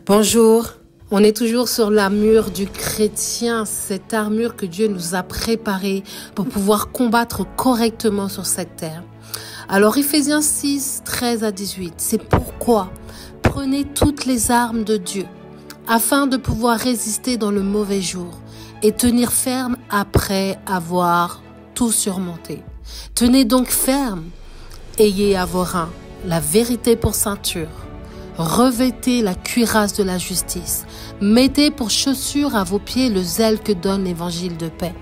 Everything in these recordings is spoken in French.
Bonjour, on est toujours sur l'armure du chrétien, cette armure que Dieu nous a préparée pour pouvoir combattre correctement sur cette terre. Alors Ephésiens 6, 13 à 18, c'est pourquoi prenez toutes les armes de Dieu afin de pouvoir résister dans le mauvais jour et tenir ferme après avoir tout surmonté. Tenez donc ferme, ayez à vos reins la vérité pour ceinture. Revêtez la cuirasse de la justice. Mettez pour chaussure à vos pieds le zèle que donne l'évangile de paix.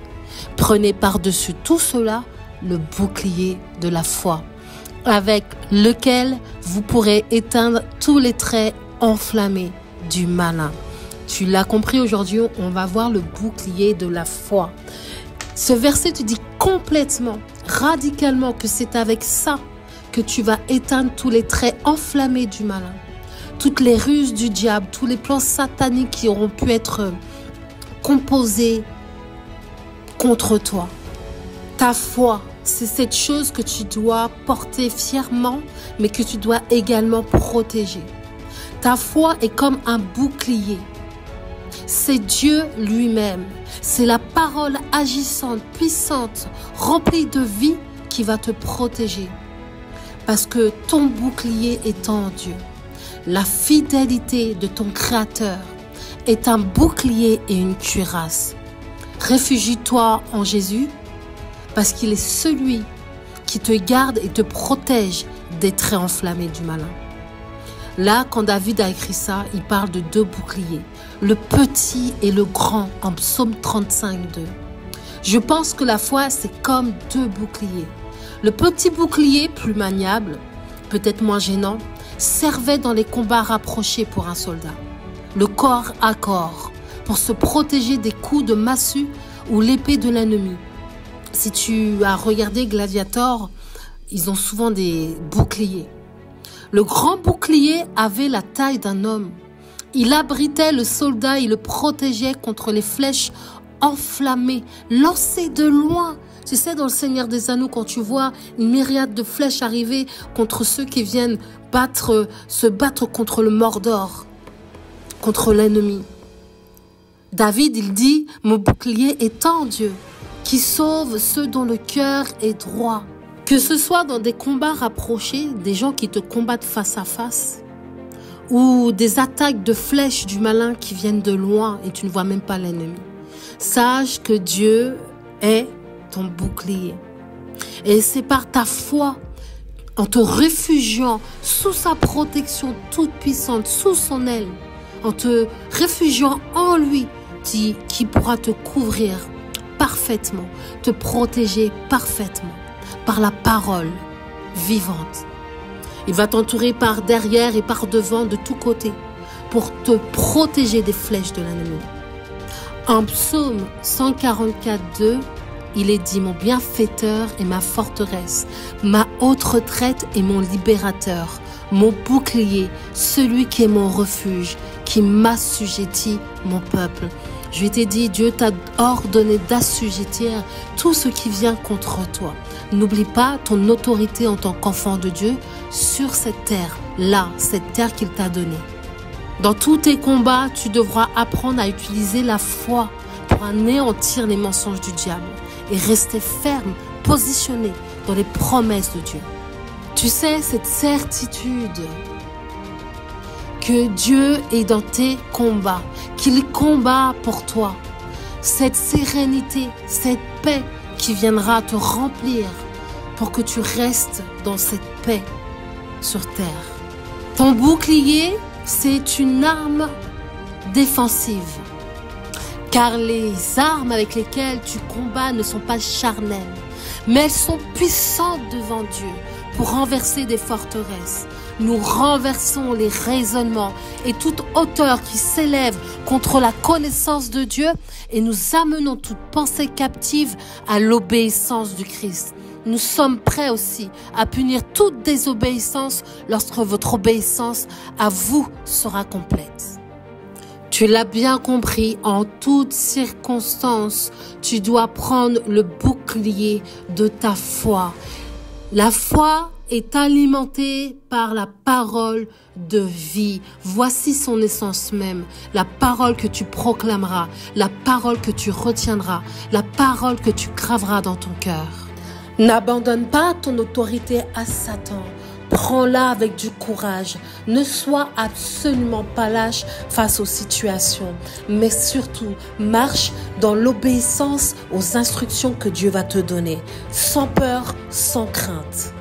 Prenez par-dessus tout cela le bouclier de la foi, avec lequel vous pourrez éteindre tous les traits enflammés du malin. Tu l'as compris, aujourd'hui, on va voir le bouclier de la foi. Ce verset te dit complètement, radicalement que c'est avec ça que tu vas éteindre tous les traits enflammés du malin. Toutes les ruses du diable, tous les plans sataniques qui auront pu être composés contre toi. Ta foi, c'est cette chose que tu dois porter fièrement, mais que tu dois également protéger. Ta foi est comme un bouclier. C'est Dieu lui-même. C'est la parole agissante, puissante, remplie de vie qui va te protéger. Parce que ton bouclier est en Dieu. La fidélité de ton Créateur est un bouclier et une cuirasse. Réfugie-toi en Jésus parce qu'il est celui qui te garde et te protège des traits enflammés du malin. Là, quand David a écrit ça, il parle de deux boucliers, le petit et le grand, en psaume 35, 2. Je pense que la foi, c'est comme deux boucliers. Le petit bouclier, plus maniable, peut-être moins gênant, servait dans les combats rapprochés pour un soldat. Le corps à corps, pour se protéger des coups de massue ou l'épée de l'ennemi. Si tu as regardé Gladiator, ils ont souvent des boucliers. Le grand bouclier avait la taille d'un homme. Il abritait le soldat, il le protégeait contre les flèches enflammées, lancées de loin. Tu sais, dans le Seigneur des Anneaux, quand tu vois une myriade de flèches arriver contre ceux qui viennent se battre contre le Mordor, contre l'ennemi. David, il dit, mon bouclier est en Dieu, qui sauve ceux dont le cœur est droit. Que ce soit dans des combats rapprochés, des gens qui te combattent face à face, ou des attaques de flèches du malin qui viennent de loin et tu ne vois même pas l'ennemi. Sache que Dieu est ton bouclier. Et c'est par ta foi, en te réfugiant sous sa protection toute puissante, sous son aile, en te réfugiant en lui, qui pourra te couvrir parfaitement, te protéger parfaitement par la parole vivante. Il va t'entourer par derrière et par devant de tous côtés pour te protéger des flèches de l'ennemi. En psaume 144, 2, il est dit, mon bienfaiteur est ma forteresse, ma haute retraite est mon libérateur, mon bouclier, celui qui est mon refuge, qui m'assujettit mon peuple. Je t'ai dit, Dieu t'a ordonné d'assujettir tout ce qui vient contre toi. N'oublie pas ton autorité en tant qu'enfant de Dieu sur cette terre, là, cette terre qu'il t'a donnée. Dans tous tes combats, tu devras apprendre à utiliser la foi pour anéantir les mensonges du diable et rester ferme, positionné dans les promesses de Dieu. Tu sais, cette certitude que Dieu est dans tes combats, qu'il combat pour toi, cette sérénité, cette paix qui viendra te remplir pour que tu restes dans cette paix sur terre. Ton bouclier, c'est une arme défensive. Car les armes avec lesquelles tu combats ne sont pas charnelles, mais elles sont puissantes devant Dieu pour renverser des forteresses. Nous renversons les raisonnements et toute hauteur qui s'élève contre la connaissance de Dieu et nous amenons toute pensée captive à l'obéissance du Christ. Nous sommes prêts aussi à punir toute désobéissance lorsque votre obéissance à vous sera complète. Tu l'as bien compris, en toutes circonstances, tu dois prendre le bouclier de ta foi. La foi est alimentée par la parole de vie. Voici son essence même, la parole que tu proclameras, la parole que tu retiendras, la parole que tu graveras dans ton cœur. N'abandonne pas ton autorité à Satan. Prends-la avec du courage. Ne sois absolument pas lâche face aux situations, mais surtout marche dans l'obéissance aux instructions que Dieu va te donner, sans peur, sans crainte.